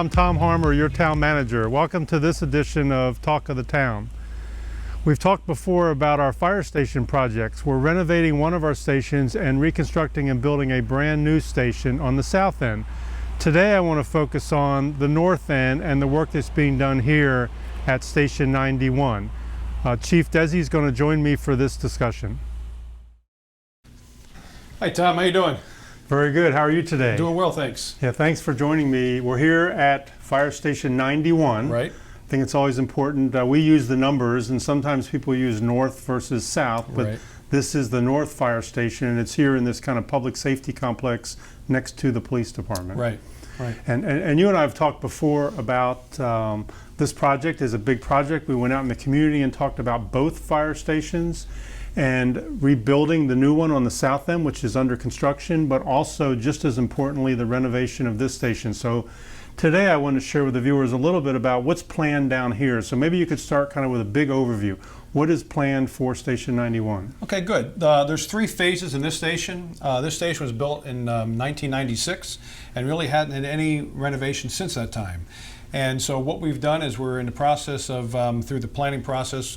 I'm Tom Harmer, your town manager. Welcome to this edition of Talk of the Town. We've talked before about our fire station projects. We're renovating one of our stations and reconstructing and building a brand new station on the south end. Today I want to focus on the north end and the work that's being done here at Station 91. Chief Dezzi is going to join me for this discussion. Hi Tom, how you doing? Very good. How are you today? Doing well, thanks. Yeah, thanks for joining me. We're here at Fire Station 91. Right. I think it's always important. We use the numbers, and sometimes people use north versus south, but Right. This is the North Fire Station, and it's here in this kind of public safety complex next to the police department. Right. Right. And you and I have talked before about this project is a big project. We went out in the community and talked about both fire stations and rebuilding the new one on the south end, which is under construction, but also, just as importantly, the renovation of this station. So today I want to share with the viewers a little bit about what's planned down here. So maybe you could start kind of with a big overview. What is planned for Station 91? Okay, good. There's 3 phases in this station. This station was built in 1996 and really hadn't had any renovation since that time. And so what we've done is we're in the process of, through the planning process,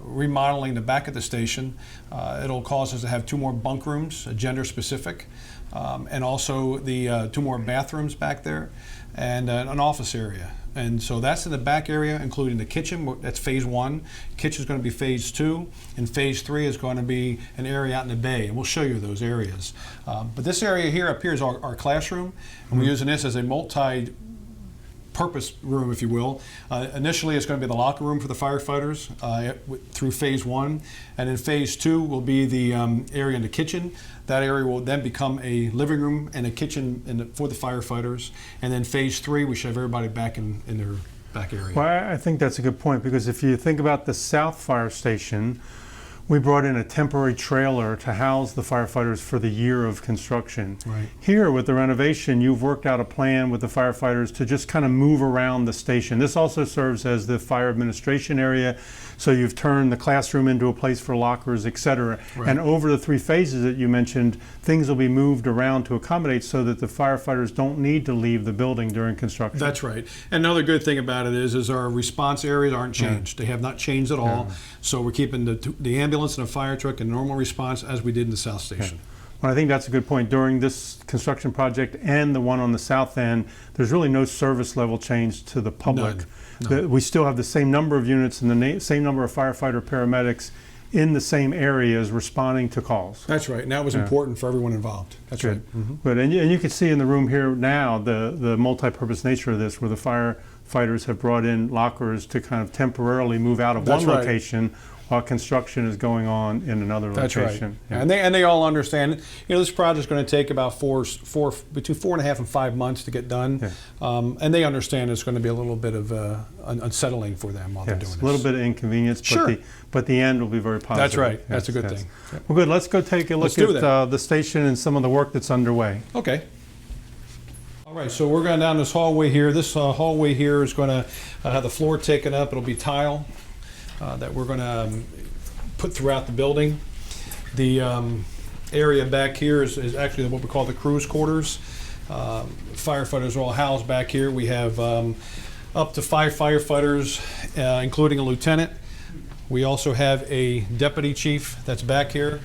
remodeling the back of the station. It'll cause us to have 2 more bunk rooms, gender specific, and also the 2 more bathrooms back there, and an office area. And so that's in the back area, including the kitchen. That's phase 1. Kitchen is going to be phase 2, and phase 3 is going to be an area out in the bay, and we'll show you those areas. But this area here up here is our classroom, and we're using this as a multi-purpose room, if you will. Initially, it's going to be the locker room for the firefighters through phase 1, and in phase 2 will be the area in the kitchen. That area will then become a living room and a kitchen for the firefighters, and then phase 3 we should have everybody back in their back area. Well, I think that's a good point, because if you think about the South Fire Station, we brought in a temporary trailer to house the firefighters for the year of construction. Right. Here with the renovation, you've worked out a plan with the firefighters to just kind of move around the station. This also serves as the fire administration area, so you've turned the classroom into a place for lockers, etc. Right. And over the 3 phases that you mentioned, things will be moved around to accommodate so that the firefighters don't need to leave the building during construction. That's right. And another good thing about it is our response areas aren't changed. They have not changed at all. So we're keeping the ambulance and a fire truck in normal response as we did in the South Station. Well, I think that's a good point. During this construction project and the one on the south end, there's really no service level change to the public. None. We still have the same number of units and the same number of firefighter paramedics in the same areas responding to calls. That's right. And that was important for everyone involved. That's Good. right. Mm-hmm. Good. And you can see in the room here now the multi-purpose nature of this, where the firefighters have brought in lockers to kind of temporarily move out of one location while construction is going on in another That's location. Right. Yeah. And they all understand. This project is going to take about between 4.5 and 5 months to get done. Yeah. And they understand it's going to be a little bit of unsettling for them while they're doing this. A little bit of inconvenience, sure. but the end will be very positive. That's right. That's a good thing. Yeah. Well, good. Let's go take a look at the station and some of the work that's underway. Okay. All right, so we're going down this hallway here. This hallway here is going to have the floor taken up. It'll be tile that we're going to put throughout the building. The area back here is actually what we call the cruise quarters. Firefighters are all housed back here. We have up to 5 firefighters, including a lieutenant. We also have a deputy chief that's back here,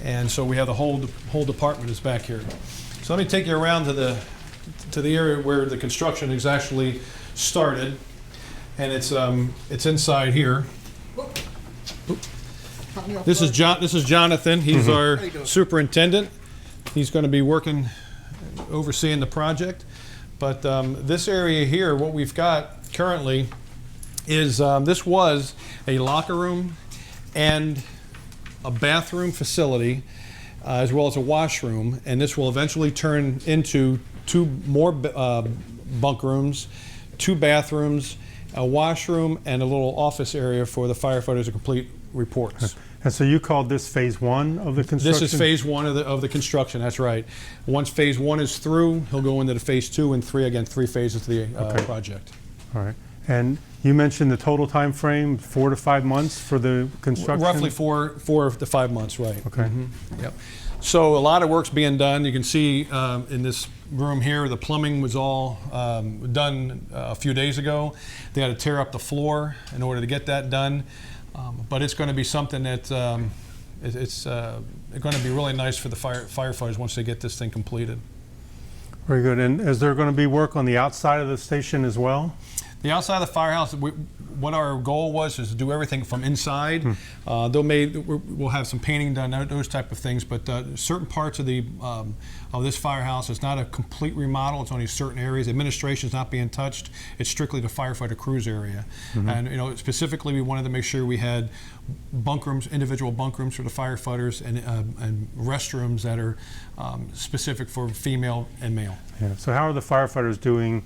and so we have the whole department is back here. So let me take you around to the area where the construction is actually started, and it's inside here. This is Jonathan. He's our superintendent. He's going to be overseeing the project. But this area here, what we've got currently is this was a locker room and a bathroom facility, as well as a washroom, and this will eventually turn into 2 more bunk rooms, 2 bathrooms, a washroom, and a little office area for the firefighters to complete reports. And so you called this phase 1 of the construction? This is phase 1 of the construction, that's right. Once phase 1 is through, he'll go into the phase 2 and 3, again, 3 phases of the project. All right. And you mentioned the total time frame, 4 to 5 months for the construction? Roughly 4 to 5 months, right. Okay. Yep. So a lot of work's being done. You can see in this room here, the plumbing was all done a few days ago. They had to tear up the floor in order to get that done. But it's going to be something that it's going to be really nice for the firefighters once they get this thing completed. Very good. And is there going to be work on the outside of the station as well? The outside of the firehouse, what our goal was is to do everything from inside. We'll have some painting done, those type of things, but certain parts of this firehouse, it's not a complete remodel. It's only certain areas. Administration is not being touched. It's strictly the firefighter cruise area. And specifically, we wanted to make sure we had bunk rooms, individual bunk rooms for the firefighters, and restrooms that are specific for female and male. Yeah. So how are the firefighters doing,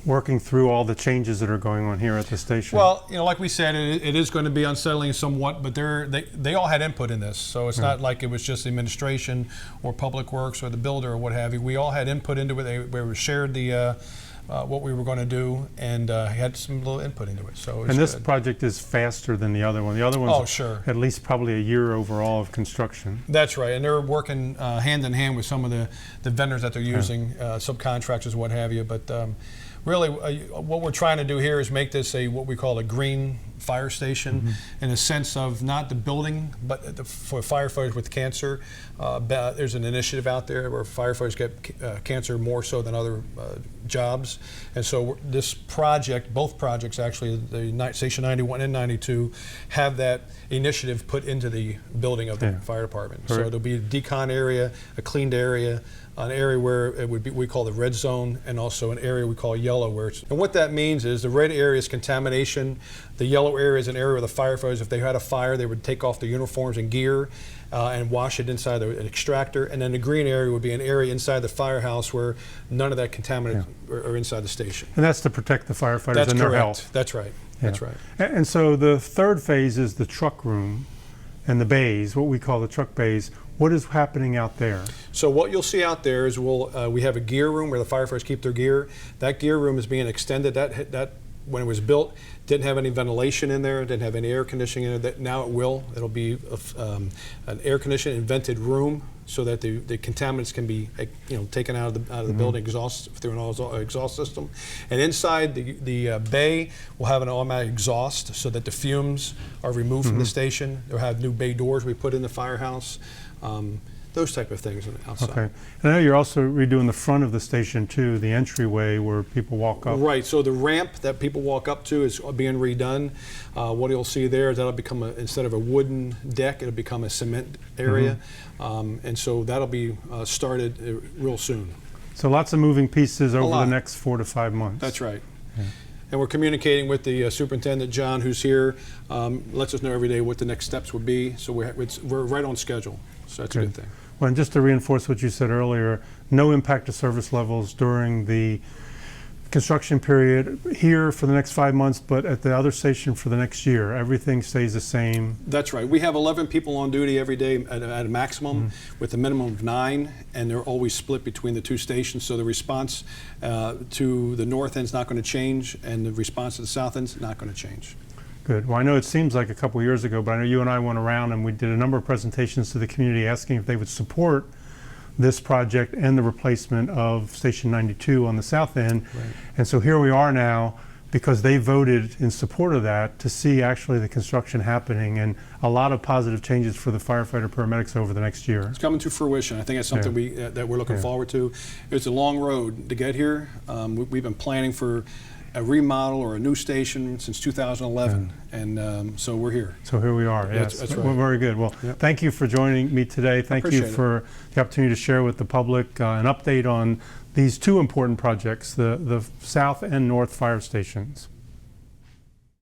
working through all the changes that are going on here at the station? Well, like we said, it is going to be unsettling somewhat, but they all had input in this, so it's not like it was just the administration or public works or the builder or what have you. We all had input into it. We shared the what we were going to do, and had some little input into it. So and this project is faster than the other one. The other one's at least probably a year overall of construction. That's right, and they're working hand in hand with some of the vendors that they're using, subcontractors, what have you. But really, what we're trying to do here is make this what we call a green fire station, in a sense of not the building, but for firefighters with cancer. There's an initiative out there where firefighters get cancer more so than other jobs. And so this project, both projects actually, the Station 91 and 92, have that initiative put into the building of the fire department. So there'll be a decon area, a cleaned area, an area where it would be, we call the red zone, and also an area we call yellow, and what that means is the red area is contamination, the yellow area is an area where the firefighters, if they had a fire, they would take off their uniforms and gear and wash it inside the extractor, and then the green area would be an area inside the firehouse where none of that contaminants are inside the station. And that's to protect the firefighters and their health. That's right. That's right. And so the third phase is the truck room and the bays, what we call the truck bays. What is happening out there? So what you'll see out there is we have a gear room where the firefighters keep their gear. That gear room is being extended. That when it was built, didn't have any ventilation in there, didn't have any air conditioning in it. Now it will. It'll be an air conditioned and vented room, so that the contaminants can be taken out of the building through an exhaust system. And inside the bay, we'll have an automatic exhaust so that the fumes are removed from the station. They'll have new bay doors we put in the firehouse. Those type of things on the outside. Okay. And I know you're also redoing the front of the station too, the entryway where people walk up. Right, so the ramp that people walk up to is being redone. What you'll see there is that'll become, instead of a wooden deck, it'll become a cement area. And so that'll be started real soon. So lots of moving pieces over the next 4 to 5 months. That's right. Yeah. And we're communicating with the superintendent, John, who's here, lets us know every day what the next steps would be. So we're right on schedule. So that's a good thing. Well, and just to reinforce what you said earlier, no impact to service levels during the construction period here for the next 5 months, but at the other station for the next year. Everything stays the same. That's right. We have 11 people on duty every day at a maximum, with a minimum of 9, and they're always split between the two stations. So the response to the north end is not going to change, and the response to the south end is not going to change. Good. Well, I know it seems like a couple years ago, but I know you and I went around and we did a number of presentations to the community asking if they would support this project and the replacement of Station 92 on the south end. Right. And so here we are now, because they voted in support of that, to see actually the construction happening and a lot of positive changes for the firefighter paramedics over the next year. It's coming to fruition. I think that's something that we're looking forward to. It's a long road to get here. We've been planning for a remodel or a new station since 2011, and so we're here. So here we are. Yes, that's right. Well, very good. Well, thank you for joining me today. Thank you for the opportunity to share with the public an update on these two important projects, the south and north fire stations.